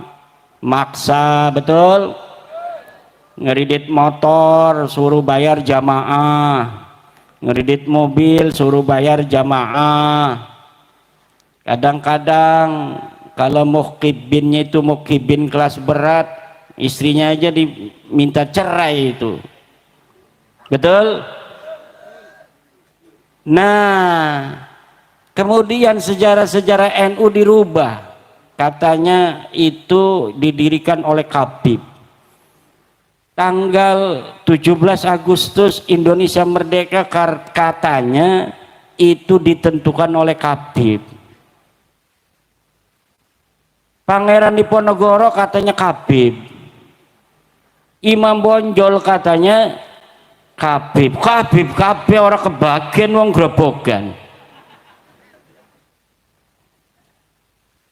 maksa, betul? Ngeridit motor suruh bayar jamaah, ngeridit mobil suruh bayar jamaah. Kadang-kadang kalau mukibinnya itu mukibin kelas berat, istrinya aja diminta cerai itu, betul? Nah, kemudian sejarah-sejarah NU dirubah, katanya itu didirikan oleh Khabib. tanggal 17 Agustus Indonesia merdeka katanya itu ditentukan oleh Habib. Pangeran Diponegoro katanya Habib. Imam Bonjol katanya Habib. Habib orang kebagian wong grobogan.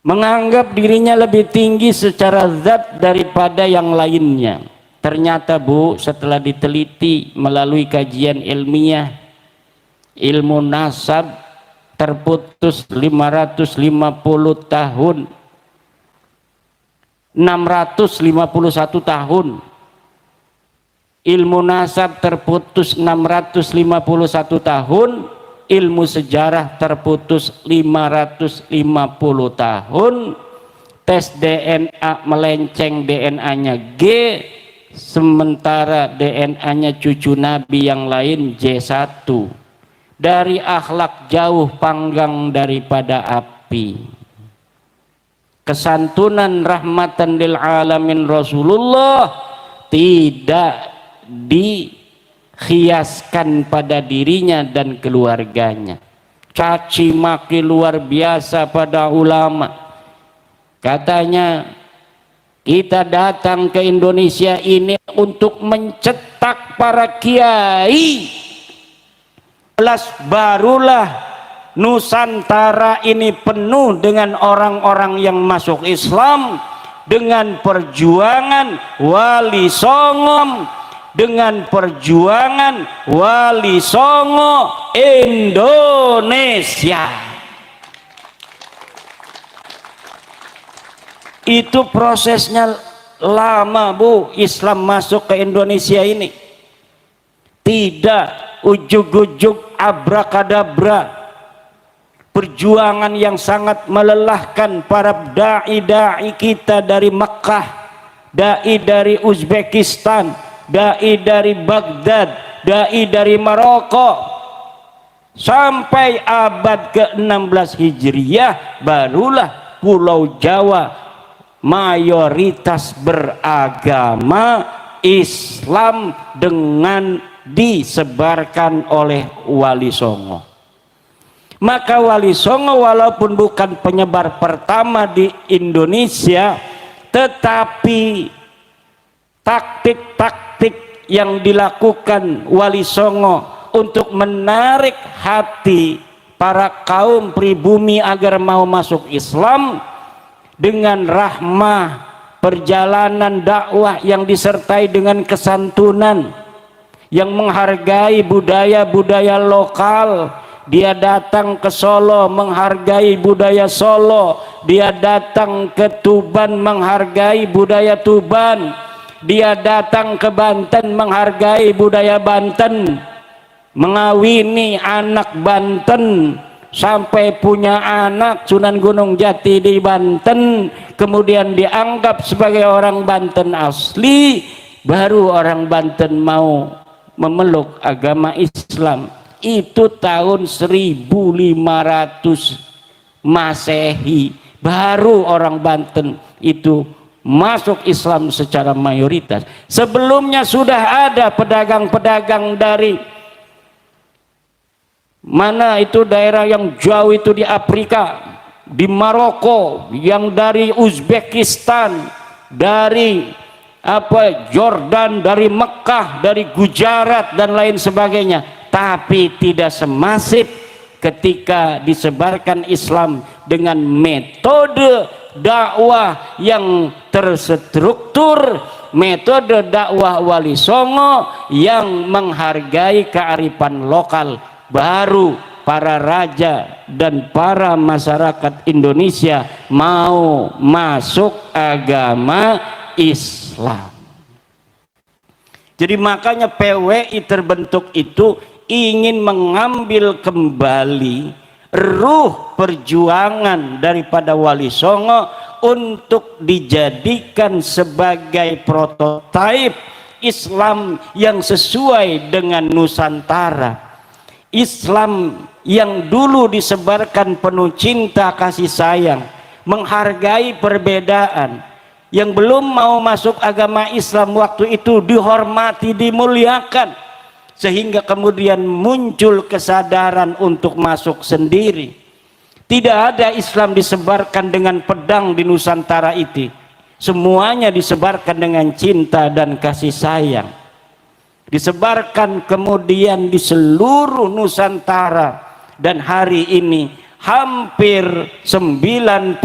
Menganggap dirinya lebih tinggi secara zat daripada yang lainnya. Ternyata Bu, setelah diteliti melalui kajian ilmiah, ilmu nasab terputus 550 tahun, 651 tahun. Ilmu nasab terputus 651 tahun, ilmu sejarah terputus 550 tahun, tes DNA melenceng DNA G, sementara DNA-nya cucu Nabi yang lain J1. Dari akhlak jauh panggang daripada api. Kesantunan rahmatan lil alamin Rasulullah tidak dikhiaskan pada dirinya dan keluarganya. Caci maki luar biasa pada ulama. Katanya, kita datang ke Indonesia ini untuk mencetak para kiai. Barulah Nusantara ini penuh dengan orang-orang yang masuk Islam dengan perjuangan Wali Songo, dengan perjuangan Wali Songo Indonesia. Itu prosesnya lama Bu, Islam masuk ke Indonesia ini. Tidak ujug-ujug abrakadabra. Perjuangan yang sangat melelahkan para dai-dai kita dari Makkah, dai dari Uzbekistan, dai dari Baghdad, dai dari Maroko. Sampai abad ke-16 Hijriah barulah Pulau Jawa mayoritas beragama Islam dengan disebarkan oleh Wali Songo. Maka Wali Songo walaupun bukan penyebar pertama di Indonesia, tetapi taktik-taktik yang dilakukan Wali Songo untuk menarik hati para kaum pribumi agar mau masuk Islam dengan rahmah, perjalanan dakwah yang disertai dengan kesantunan, yang menghargai budaya-budaya lokal. Dia datang ke Solo menghargai budaya Solo, dia datang ke Tuban menghargai budaya Tuban, dia datang ke Banten menghargai budaya Banten, mengawini anak Banten sampai punya anak Sunan Gunung Jati di Banten, kemudian dianggap sebagai orang Banten asli, baru orang Banten mau memeluk agama Islam. Itu tahun 1500 Masehi, baru orang Banten itu masuk Islam secara mayoritas. Sebelumnya sudah ada pedagang-pedagang dari mana itu daerah yang jauh itu di Afrika, di Maroko, yang dari Uzbekistan, dari Jordan, dari Mekah, dari Gujarat dan lain sebagainya. Tapi tidak semasif ketika disebarkan Islam dengan metode dakwah yang terstruktur, metode dakwah Wali Songo yang menghargai kearifan lokal. Baru para raja dan para masyarakat Indonesia mau masuk agama Islam. Jadi makanya PWI terbentuk itu ingin mengambil kembali ruh perjuangan daripada Wali Songo untuk dijadikan sebagai prototipe Islam yang sesuai dengan Nusantara. Islam yang dulu disebarkan penuh cinta kasih sayang, menghargai perbedaan, yang belum mau masuk agama Islam waktu itu dihormati, dimuliakan, sehingga kemudian muncul kesadaran untuk masuk sendiri. Tidak ada Islam disebarkan dengan pedang di Nusantara itu. Semuanya disebarkan dengan cinta dan kasih sayang. Disebarkan kemudian di seluruh Nusantara, dan hari ini hampir 90%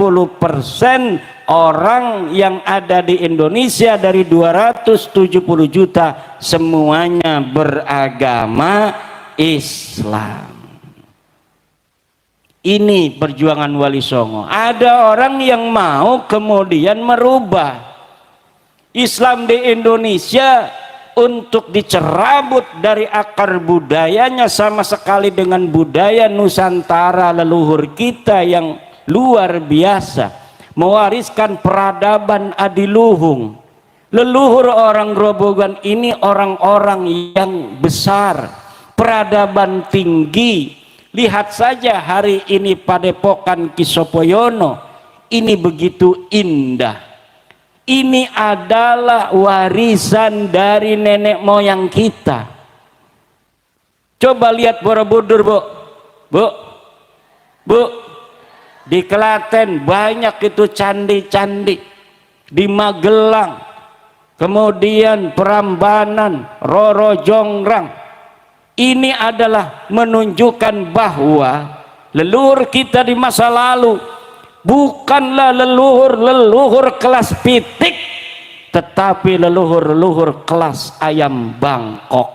orang yang ada di Indonesia dari 270 juta semuanya beragama Islam. Ini perjuangan Wali Songo. Ada orang yang mau kemudian merubah Islam di Indonesia untuk dicerabut dari akar budayanya sama sekali dengan budaya Nusantara leluhur kita yang luar biasa, mewariskan peradaban adiluhung. Leluhur orang Grobogan ini orang-orang yang besar, peradaban tinggi. Lihat saja hari ini Padepokan Ki Sopoyono, ini begitu indah. Ini adalah warisan dari nenek moyang kita. Coba lihat Borobudur, Bu, di Klaten banyak itu candi-candi, di Magelang, kemudian Prambanan, Roro Jonggrang. Ini adalah menunjukkan bahwa leluhur kita di masa lalu bukanlah leluhur kelas pitik, tetapi leluhur kelas ayam Bangkok.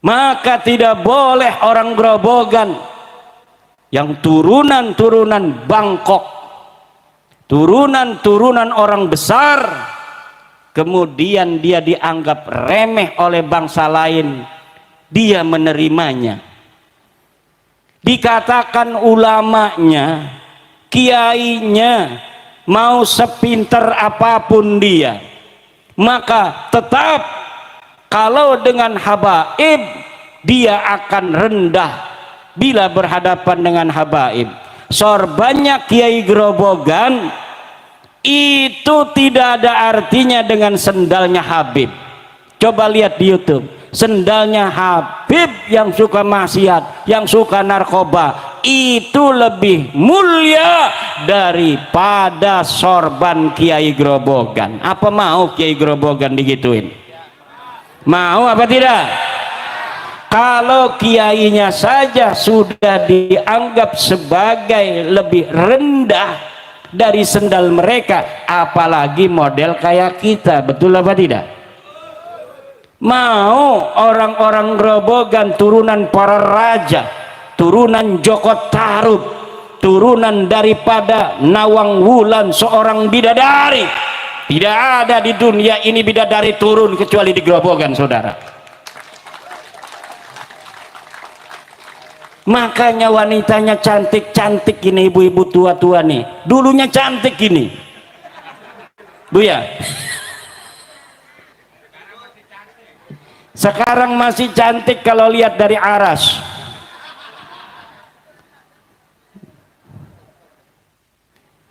Maka tidak boleh orang Grobogan yang turunan Bangkok, turunan orang besar, kemudian dia dianggap remeh oleh bangsa lain, dia menerimanya. Dikatakan ulamanya, kiainya, mau sepinter apapun dia, maka tetap kalau dengan habaib dia akan rendah bila berhadapan dengan habaib. Sorbannya Kiai Grobogan itu tidak ada artinya dengan sendalnya Habib. Coba lihat di YouTube, sendalnya Habib yang suka maksiat, yang suka narkoba, itu lebih mulia daripada sorban Kiai Grobogan. Apa mau Kiai Grobogan digituin? Mau apa tidak? Kalau kiainya saja sudah dianggap sebagai lebih rendah dari sendal mereka, apalagi model kayak kita. Betul apa tidak? Mau orang-orang Grobogan turunan para raja, turunan Joko Tarub, turunan daripada Nawang Wulan, seorang bidadari. Tidak ada di dunia ini bidadari turun kecuali di Grobogan, saudara. Makanya wanitanya cantik-cantik ini, ibu-ibu tua-tua nih. Dulunya cantik ini, Bu ya. Sekarang masih cantik kalau lihat dari aras.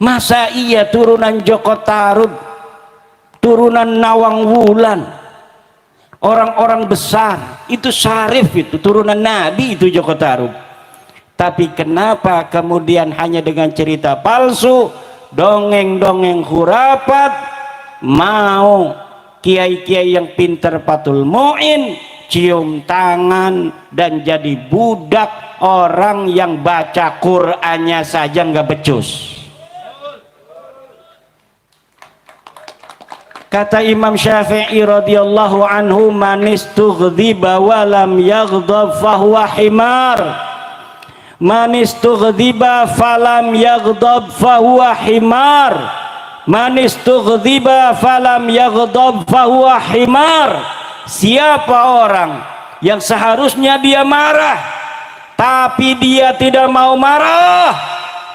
Masa iya turunan Joko Tarub, turunan Nawang Wulan, orang-orang besar itu syarif, itu turunan Nabi itu Joko Tarub. Tapi kenapa kemudian hanya dengan cerita palsu, dongeng-dongeng khurafat, mau kiai-kiai yang pintar patul mu'in, cium tangan dan jadi budak orang yang baca Qur'annya saja nggak becus. Kata Imam Syafi'i radhiyallahu anhu, man istughdiba wa lam yaghdab fahuwa himar. Man istughdiba falam yaghdab fahuwa himar. Man istughdiba falam yaghdab fahuwa himar. Siapa orang yang seharusnya dia marah tapi dia tidak mau marah,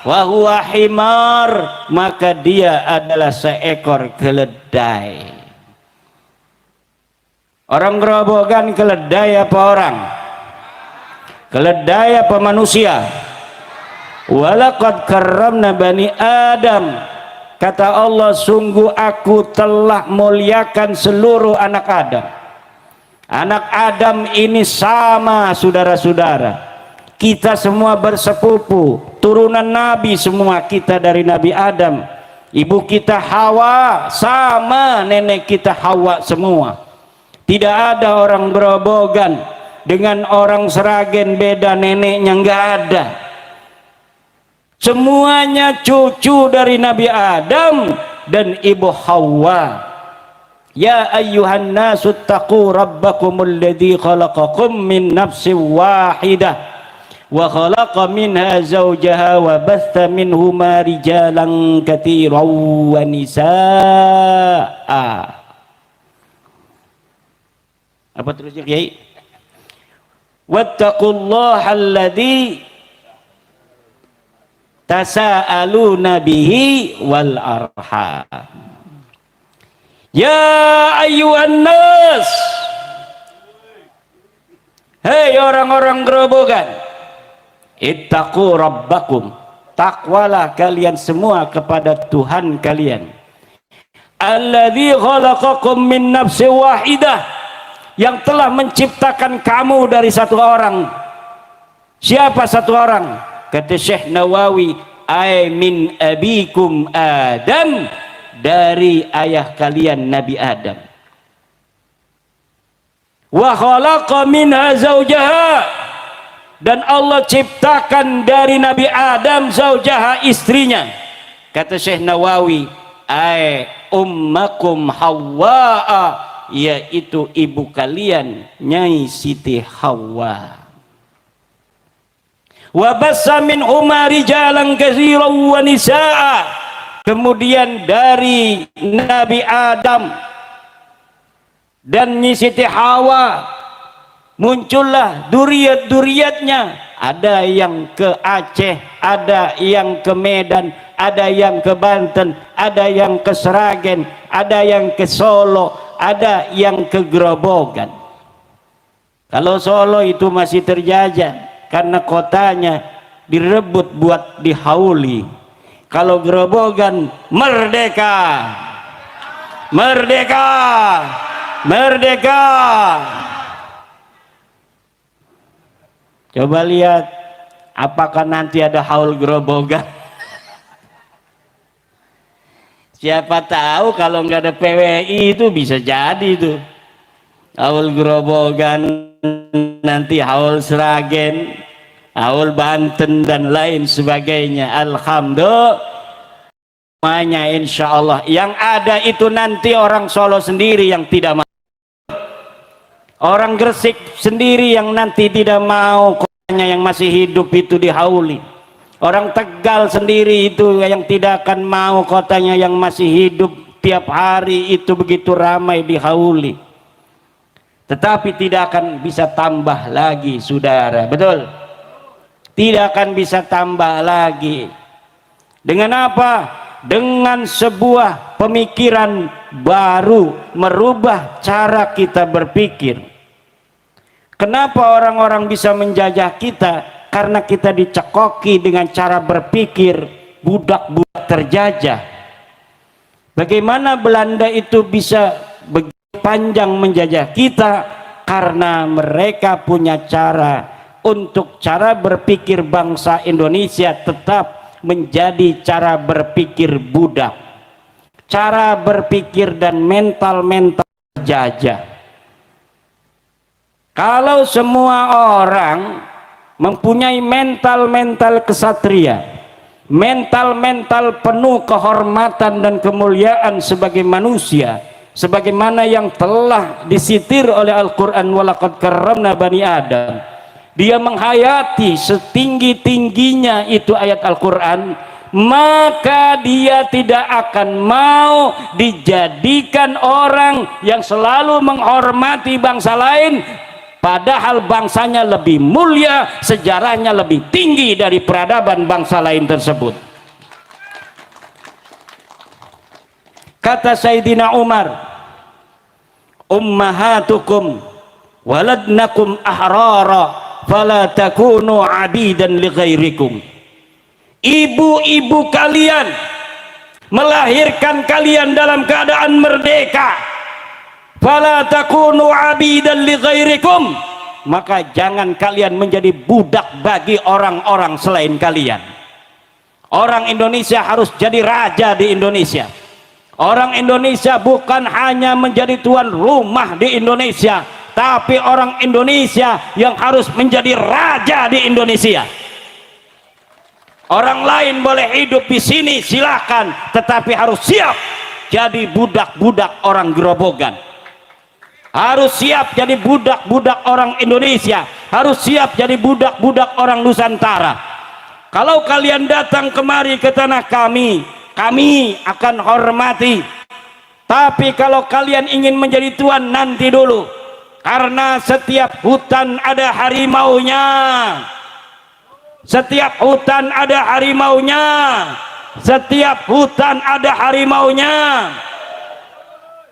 wahuwa himar, maka dia adalah seekor keledai. Orang Grobogan keledai apa orang? Keledai apa manusia? Walaqad karramna bani Adam, kata Allah, sungguh aku telah muliakan seluruh anak Adam. Anak Adam ini sama, saudara-saudara, kita semua bersepupu, turunan Nabi semua, kita dari Nabi Adam. Ibu kita Hawa sama nenek kita Hawa semua. Tidak ada orang gerobogan dengan orang Seragen beda neneknya, enggak ada. Semuanya cucu dari Nabi Adam dan ibu Hawa. Ya ayyuhan nasu taqu rabbakumul ladzi khalaqakum min nafsin wahidah wa khalaqa minha zawjaha wa batha minhuma rijalan katsiran wa nisaa. Apa terusnya, Kiai? Wattaqullaha alladzi tasaaluna bihi wal arham. Ya ayyuhan nas, hei orang-orang gerobogan, ittaqu rabbakum, takwalah kalian semua kepada Tuhan kalian. Alladzi khalaqakum min nafsin wahidah, yang telah menciptakan kamu dari satu orang. Siapa satu orang? Kata Syekh Nawawi, ay min abikum Adam, dari ayah kalian Nabi Adam. Wa khalaqa minha zawjaha, dan Allah ciptakan dari Nabi Adam zawjaha, istrinya. Kata Syekh Nawawi, ay ummakum Hawwa, yaitu ibu kalian Nyai Siti Hawa. Wa bassa minhuma rijalan katsiran wa nisaa, kemudian dari Nabi Adam dan Nyai Siti Hawa muncullah duriat-duriatnya. Ada yang ke Aceh, ada yang ke Medan, ada yang ke Banten, ada yang ke Seragen, ada yang ke Solo, ada yang ke Grobogan. Kalau Solo itu masih terjajah karena kotanya direbut buat dihauli. Kalau Grobogan merdeka, merdeka, merdeka. Coba lihat apakah nanti ada haul Grobogan. Siapa tahu kalau nggak ada PWI itu bisa jadi itu haul Grobogan, nanti haul Seragen, haul Banten dan lain sebagainya. Alhamdulillah, semuanya insya Allah. Yang ada itu nanti orang Solo sendiri yang tidak mau, orang Gresik sendiri yang nanti tidak mau kotanya yang masih hidup itu dihauli. Orang Tegal sendiri itu yang tidak akan mau kotanya yang masih hidup tiap hari itu begitu ramai dihauli. Tetapi tidak akan bisa tambah lagi, saudara. Betul? Tidak akan bisa tambah lagi. Dengan apa? Dengan sebuah pemikiran baru, merubah cara kita berpikir. Kenapa orang-orang bisa menjajah kita? Karena kita dicekoki dengan cara berpikir budak-budak terjajah. Bagaimana Belanda itu bisa begitu panjang menjajah kita? Karena mereka punya cara untuk cara berpikir bangsa Indonesia tetap menjadi cara berpikir budak, cara berpikir dan mental-mental terjajah. Kalau semua orang mempunyai mental-mental kesatria, mental-mental penuh kehormatan dan kemuliaan sebagai manusia, sebagaimana yang telah disitir oleh Al-Quran, walaqad karramna bani Adam, dia menghayati setinggi-tingginya itu ayat Al-Quran, maka dia tidak akan mau dijadikan orang yang selalu menghormati bangsa lain, padahal bangsanya lebih mulia, sejarahnya lebih tinggi dari peradaban bangsa lain tersebut. Kata Sayyidina Umar, ummahatukum waladnakum ahrara fala takunu abidan li ghairikum. ibu-ibu kalian melahirkan kalian dalam keadaan merdeka. Fala takunu abidan li ghairikum, maka jangan kalian menjadi budak bagi orang-orang selain kalian. Orang Indonesia harus jadi raja di Indonesia. Orang Indonesia bukan hanya menjadi tuan rumah di Indonesia, tapi orang Indonesia yang harus menjadi raja di Indonesia. Orang lain boleh hidup di sini silakan, tetapi harus siap jadi budak-budak orang Gerobogan. Harus siap jadi budak-budak orang Indonesia, harus siap jadi budak-budak orang Nusantara. Kalau kalian datang kemari ke tanah kami akan hormati. Tapi kalau kalian ingin menjadi tuan, nanti dulu, karena setiap hutan ada harimaunya. Setiap hutan ada harimaunya. Setiap hutan ada harimaunya.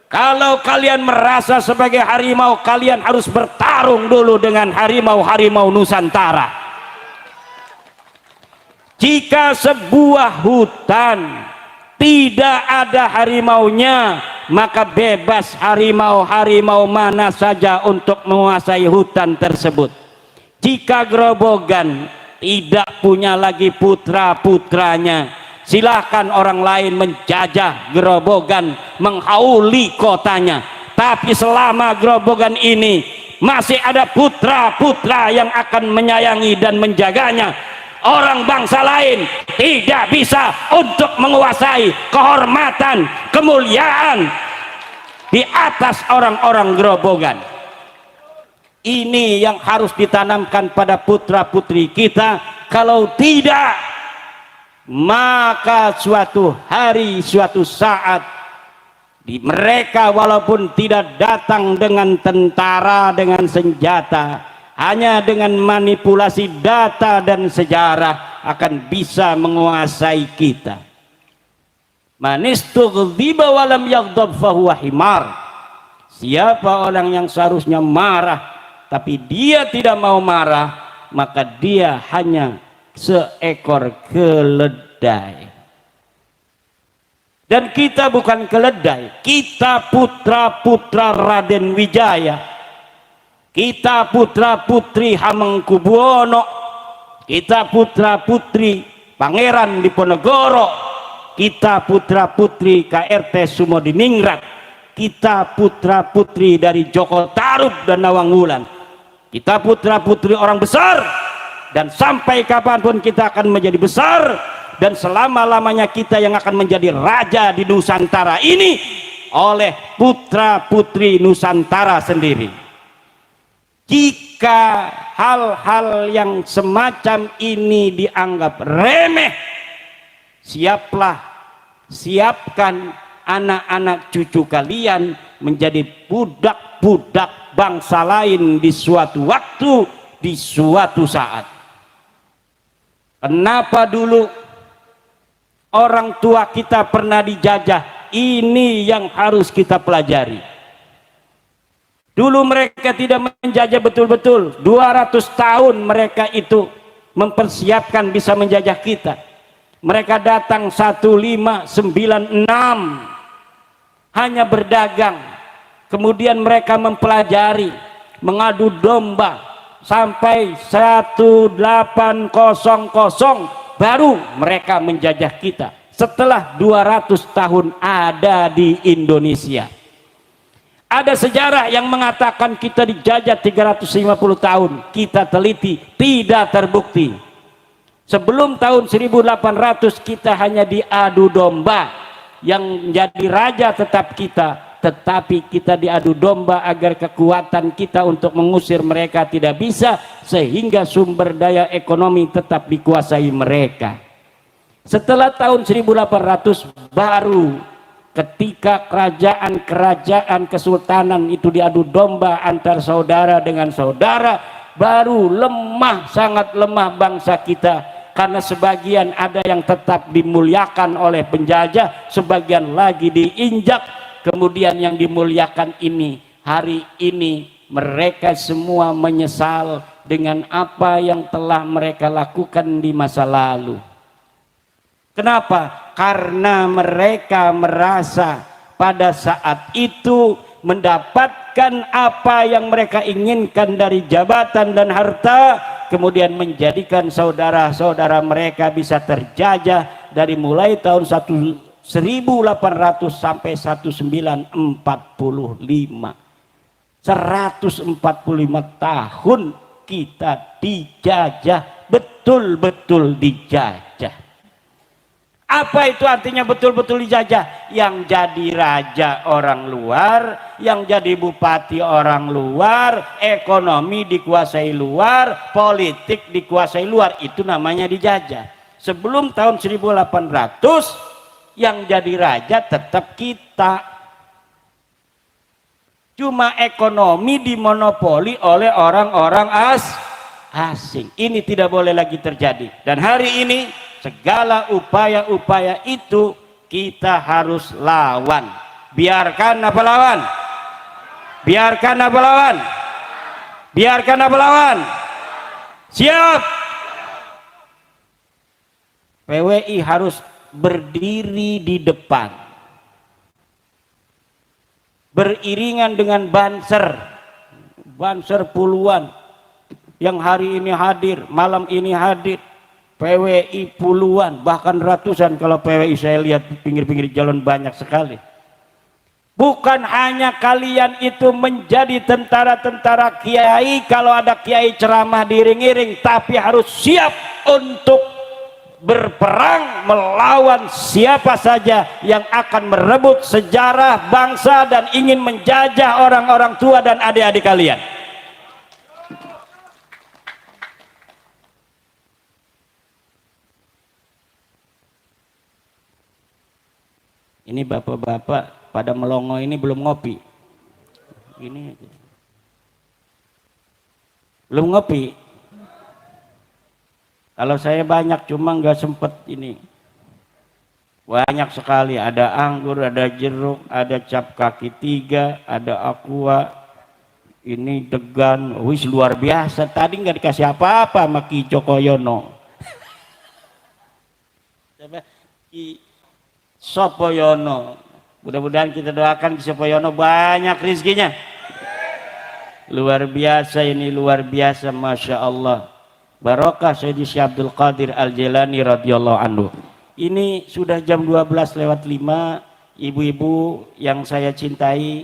Kalau kalian merasa sebagai harimau, kalian harus bertarung dulu dengan harimau-harimau Nusantara. Jika sebuah hutan tidak ada harimaunya, maka bebas harimau-harimau mana saja untuk menguasai hutan tersebut. Jika Gerobogan tidak punya lagi putra-putranya, silakan orang lain menjajah Gerobogan, menghauli kotanya. Tapi selama Gerobogan ini masih ada putra-putra yang akan menyayangi dan menjaganya, orang bangsa lain tidak bisa untuk menguasai kehormatan, kemuliaan di atas orang-orang Gerobogan. Ini yang harus ditanamkan pada putra-putri kita. Kalau tidak, maka suatu hari, suatu saat, mereka walaupun tidak datang dengan tentara, dengan senjata, hanya dengan manipulasi data dan sejarah akan bisa menguasai kita. Manistughdiba walam yaghdab fahuwa himar. Siapa orang yang seharusnya marah tapi dia tidak mau marah, maka dia hanya seekor keledai. Dan kita bukan keledai, kita putra-putra Raden Wijaya, kita putra-putri Hamengkubuwono, kita putra-putri Pangeran Diponegoro, kita putra-putri KRT Sumodiningrat, kita putra-putri dari Joko Tarub dan Nawang Wulan, kita putra-putri orang besar. Dan sampai kapanpun kita akan menjadi besar, dan selama-lamanya kita yang akan menjadi raja di Nusantara ini oleh putra-putri Nusantara sendiri. Jika hal-hal yang semacam ini dianggap remeh, siapkan anak-anak cucu kalian menjadi budak-budak bangsa lain di suatu waktu, di suatu saat. Kenapa dulu orang tua kita pernah dijajah? Ini yang harus kita pelajari. Dulu mereka tidak menjajah betul-betul. 200 tahun mereka itu mempersiapkan bisa menjajah kita. Mereka datang 1596 hanya berdagang. Kemudian mereka mempelajari, mengadu domba sampai 1800 baru mereka menjajah kita. Setelah 200 tahun ada di Indonesia. Ada sejarah yang mengatakan kita dijajah 350 tahun. Kita teliti, tidak terbukti. Sebelum tahun 1800 kita hanya diadu domba. Yang menjadi raja tetap kita, tetapi kita diadu domba agar kekuatan kita untuk mengusir mereka tidak bisa, sehingga sumber daya ekonomi tetap dikuasai mereka. Setelah tahun 1800 baru ketika kerajaan kesultanan itu diadu domba antar saudara dengan saudara, baru lemah, sangat lemah bangsa kita. Karena sebagian ada yang tetap dimuliakan oleh penjajah, sebagian lagi diinjak. Kemudian yang dimuliakan ini, hari ini mereka semua menyesal dengan apa yang telah mereka lakukan di masa lalu. Kenapa? Karena mereka merasa pada saat itu mendapatkan apa yang mereka inginkan dari jabatan dan harta, kemudian menjadikan saudara-saudara mereka bisa terjajah dari mulai tahun 1800 sampai 1945. 145 tahun kita dijajah, betul-betul dijajah. Apa itu artinya betul-betul dijajah? Yang jadi raja orang luar, yang jadi bupati orang luar, ekonomi dikuasai luar, politik dikuasai luar, itu namanya dijajah. Sebelum tahun 1800 yang jadi raja tetap kita. Cuma ekonomi dimonopoli oleh orang-orang asing. Ini tidak boleh lagi terjadi. Dan hari ini segala upaya-upaya itu kita harus lawan. Biarkan apa lawan? Biarkan apa lawan? Biarkan apa lawan? Siap. PWI harus berdiri di depan, beriringan dengan banser puluhan yang hari ini hadir, malam ini hadir. PWI puluhan, bahkan ratusan. Kalau PWI saya lihat di pinggir-pinggir jalan banyak sekali. Bukan hanya kalian itu menjadi tentara-tentara kiai, kalau ada kiai ceramah diiring-iring, tapi harus siap untuk berperang melawan siapa saja yang akan merebut sejarah bangsa dan ingin menjajah orang-orang tua dan adik-adik kalian. Ini bapak-bapak pada melongo ini belum ngopi. Ini belum ngopi. Kalau saya banyak, cuma nggak sempet ini. Banyak sekali. Ada anggur, ada jeruk, ada cap kaki 3, ada aqua. Ini degan, wis luar biasa. Tadi nggak dikasih apa-apa sama Ki Joko Yono. Ki Sopoyono. Mudah-mudahan kita doakan Ki Sopoyono banyak rizkinya. Luar biasa ini, luar biasa, Masya Allah. Barokah Sayyidi Syekh Abdul Qadir Al-Jilani radhiyallahu anhu. Ini sudah jam 12:05. Ibu-ibu yang saya cintai,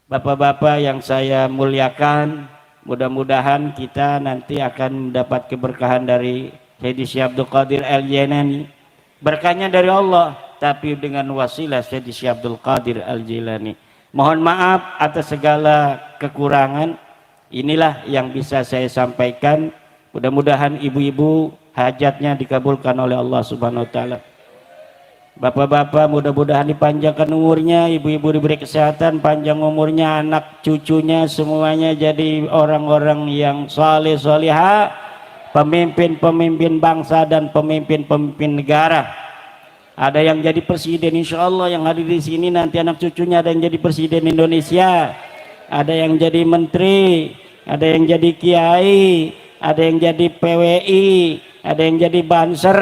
bapak-bapak yang saya muliakan, mudah-mudahan kita nanti akan mendapat keberkahan dari Sayyidi Syekh Abdul Qadir Al-Jilani. Berkahnya dari Allah, tapi dengan wasilah Sayyidi Syekh Abdul Qadir Al-Jilani. Mohon maaf atas segala kekurangan. Inilah yang bisa saya sampaikan. Mudah-mudahan ibu-ibu hajatnya dikabulkan oleh Allah Subhanahu wa taala. Bapak-bapak mudah-mudahan dipanjangkan umurnya, ibu-ibu diberi kesehatan, panjang umurnya, anak cucunya semuanya jadi orang-orang yang saleh salihah, pemimpin-pemimpin bangsa dan pemimpin-pemimpin negara. Ada yang jadi presiden, insya Allah yang hadir di sini nanti anak cucunya ada yang jadi presiden Indonesia, ada yang jadi menteri, ada yang jadi kiai, ada yang jadi PWI, ada yang jadi banser.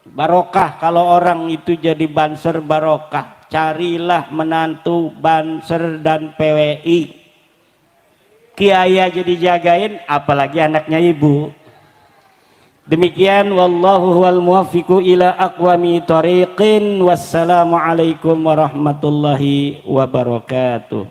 Barokah kalau orang itu jadi banser, barokah. Carilah menantu banser dan PWI. Kiai aja dijagain, apalagi anaknya ibu. Demikian, wallahu wal muwaffiqu ila aqwami thariqin. Wassalamualaikum warahmatullahi wabarakatuh.